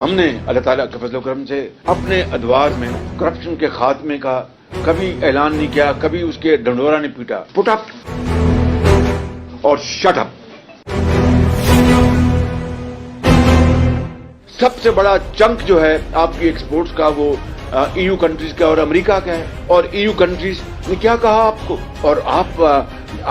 ہم نے اللہ تعالیٰ کے فضل و کرم سے اپنے ادوار میں کرپشن کے خاتمے کا کبھی اعلان نہیں کیا، کبھی اس کے ڈنڈورا نہیں پیٹا. پٹ اپ اور شٹ اپ. سب سے بڑا چنک جو ہے آپ کی ایکسپورٹس کا وہ ای یو کنٹریز کا اور امریکہ کا ہے، اور ای یو کنٹریز نے کیا کہا آپ کو، اور آپ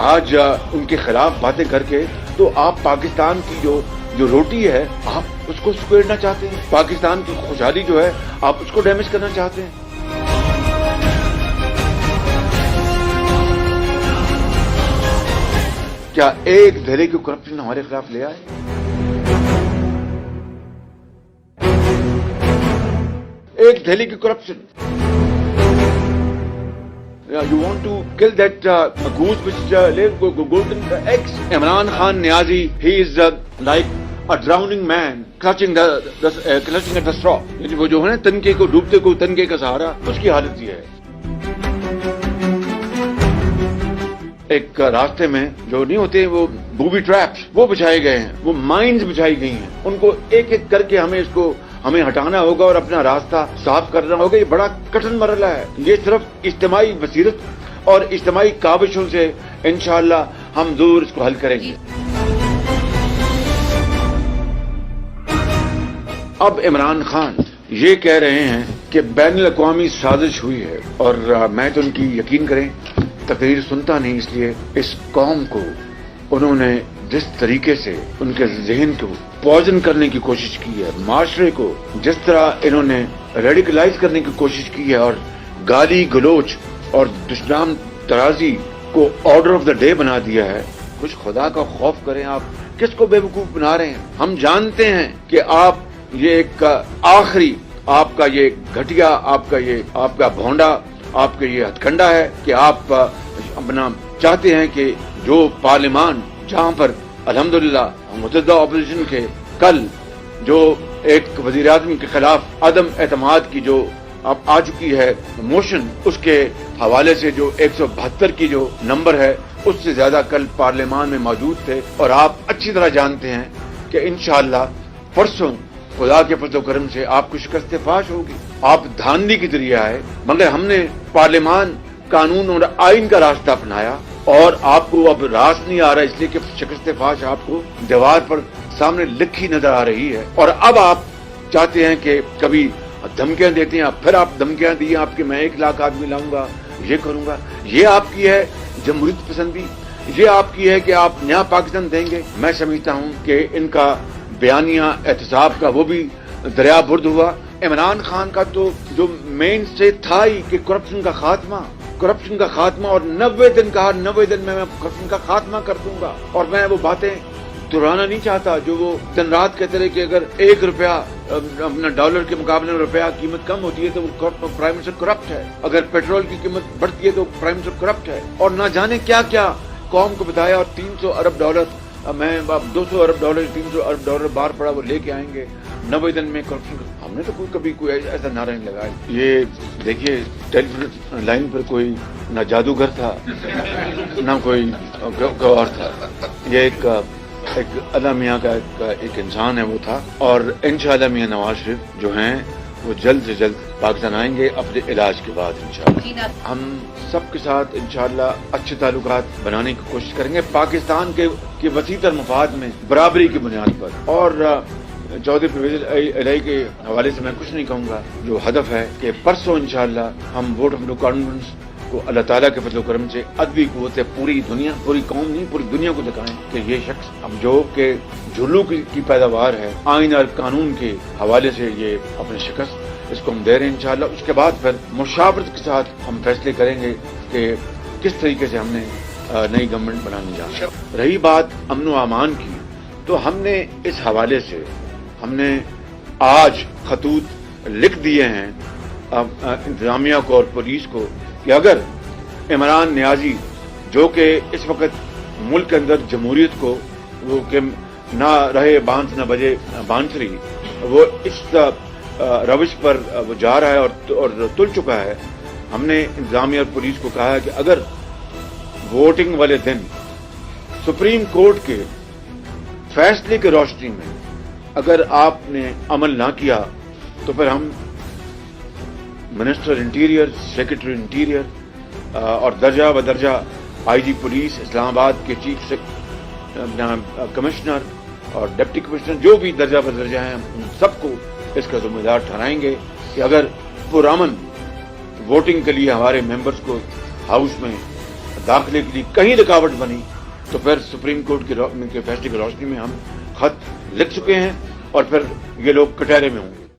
آج ان کے خلاف باتیں کر کے تو آپ پاکستان کی جو روٹی ہے آپ اس کو سکیڑنا چاہتے ہیں، پاکستان کی خوشحالی جو ہے آپ اس کو ڈیمیج کرنا چاہتے ہیں. کیا ایک دھڑے کی کرپشن ہمارے خلاف لے آئے؟ ایک دہلی کی corruption. You want to kill that goose which lays golden eggs. Imran Khan Niazi, he is like a drowning man clutching at the straw. وہ جو ہے نا تنکے کو ڈوبتے کو تنکے کا سہارا، اس کی حالت یہ ہے. ایک راستے میں جو نہیں ہوتے وہ بوبی ٹریپس وہ بچھائے گئے ہیں، وہ مائنز بچھائی گئی ہیں، ان کو ایک ایک کر کے ہمیں ہٹانا ہوگا اور اپنا راستہ صاف کرنا ہوگا. یہ بڑا کٹھن مرحلہ ہے. یہ صرف اجتماعی بصیرت اور اجتماعی کاوشوں سے انشاءاللہ ہم ضرور اس کو حل کریں گے. اب عمران خان یہ کہہ رہے ہیں کہ بین الاقوامی سازش ہوئی ہے، اور میں تو ان کی یقین کریں تقریر سنتا نہیں، اس لیے اس قوم کو انہوں نے جس طریقے سے ان کے ذہن کو پوائزن کرنے کی کوشش کی ہے، معاشرے کو جس طرح انہوں نے ریڈیکلائز کرنے کی کوشش کی ہے، اور گالی گلوچ اور دشنام ترازی کو آرڈر آف دا ڈے بنا دیا ہے. کچھ خدا کا خوف کریں. آپ کس کو بے وقوف بنا رہے ہیں؟ ہم جانتے ہیں کہ آپ یہ ایک آخری آپ کا یہ گھٹیا، آپ کا بھونڈا، آپ کا یہ ہتھ کنڈا ہے کہ آپ اپنا چاہتے ہیں کہ جو پارلیمان جہاں پر الحمدللہ متحدہ اپوزیشن کے کل جو ایک وزیر اعظم کے خلاف عدم اعتماد کی جو اب آ چکی ہے موشن، اس کے حوالے سے جو 172 کی جو نمبر ہے اس سے زیادہ کل پارلیمان میں موجود تھے. اور آپ اچھی طرح جانتے ہیں کہ انشاءاللہ پرسوں خدا کے فضل و کرم سے آپ کو شکست فاش ہوگی. آپ دھاندلی کے ذریعے آئے، مگر ہم نے پارلیمان، قانون اور آئین کا راستہ اپنایا، اور آپ کو اب راست نہیں آ رہا اس لیے کہ شکست فاش آپ کو دیوار پر سامنے لکھی نظر آ رہی ہے. اور اب آپ چاہتے ہیں کہ کبھی دھمکیاں دیتے ہیں، پھر آپ دھمکیاں دی آپ کہ میں 1 لاکھ آدمی لاؤں گا، یہ کروں گا. یہ آپ کی ہے جمہوریت پسندی، یہ آپ کی ہے کہ آپ نیا پاکستان دیں گے. میں سمجھتا ہوں کہ ان کا بیانیہ احتساب کا وہ بھی دریا برد ہوا. عمران خان کا تو جو مین سے تھا ہی کہ کرپشن کا خاتمہ، اور 90 دن کہا 90 دن میں کرپشن کا خاتمہ کر دوں گا. اور میں وہ باتیں دہرانا نہیں چاہتا جو وہ دن رات کہتے رہے کہ اگر 1 روپیہ اپنا ڈالر کے مقابلے میں روپیہ قیمت کم ہوتی ہے تو وہ پرائم منسٹر کرپٹ ہے، اگر پیٹرول کی قیمت بڑھتی ہے تو پرائم منسٹر کرپٹ ہے. اور نہ جانے کیا کیا قوم کو بتایا. اور $300 ارب میں $200 ارب $300 ارب باہر پڑا وہ لے کے آئیں گے 90 دن میں کرپشن. ہم نے تو کبھی کوئی ایسا نعرہ نہیں لگایا. یہ دیکھیے ٹیلی فون لائن پر کوئی نہ جادوگر تھا نہ کوئی گوار تھا. یہ ایک اللہ میاں کا ایک انسان ہے وہ تھا. اور انشاءاللہ میاں نواز شریف جو ہیں وہ جلد سے جلد پاکستان آئیں گے اپنے علاج کے بعد انشاءاللہ. ہم سب کے ساتھ انشاءاللہ اچھے تعلقات بنانے کی کوشش کریں گے پاکستان کے وسیع تر مفاد میں برابری کی بنیاد پر. اور چودھری پرویز الہی کے حوالے سے میں کچھ نہیں کہوں گا. جو ہدف ہے کہ پرسوں انشاءاللہ ہم ووٹ آف نو کانفیڈنس کو اللہ تعالیٰ کے فضل و کرم سے ادبی قوت سے پوری قوم نہیں پوری دنیا کو دکھائیں کہ یہ شخص اب جو کہ جھلو کی پیداوار ہے، آئین اور قانون کے حوالے سے یہ اپنی شکست اس کو ہم دے رہے ہیں انشاءاللہ. اس کے بعد پھر مشاورت کے ساتھ ہم فیصلے کریں گے کہ کس طریقے سے ہم نے نئی گورنمنٹ بنانی جا. رہی بات امن و امان کی، تو ہم نے اس حوالے سے ہم نے آج خطوط لکھ دیے ہیں انتظامیہ کو اور پولیس کو کہ اگر عمران نیازی جو کہ اس وقت ملک کے اندر جمہوریت کو وہ کہ نہ رہے بانس نہ بجے بانسری، وہ اس روش پر وہ جا رہا ہے اور تل چکا ہے. ہم نے انتظامیہ اور پولیس کو کہا ہے کہ اگر ووٹنگ والے دن سپریم کورٹ کے فیصلے کی روشنی میں اگر آپ نے عمل نہ کیا تو پھر ہم منسٹر انٹیریئر، سیکرٹری انٹیریئر اور درجہ بدرجہ آئی جی پولیس اسلام آباد کے چیف کمشنر اور ڈپٹی کمشنر جو بھی درجہ بدرجہ ہیں ان سب کو اس کا ذمہ دار ٹھہرائیں گے کہ اگر پرامن ووٹنگ کے لیے ہمارے ممبرز کو ہاؤس میں داخلے کے لیے کہیں رکاوٹ بنی تو پھر سپریم کورٹ کے فیصلے کی روشنی میں ہم خط لکھ چکے ہیں اور پھر یہ لوگ کٹہرے میں ہوں گے۔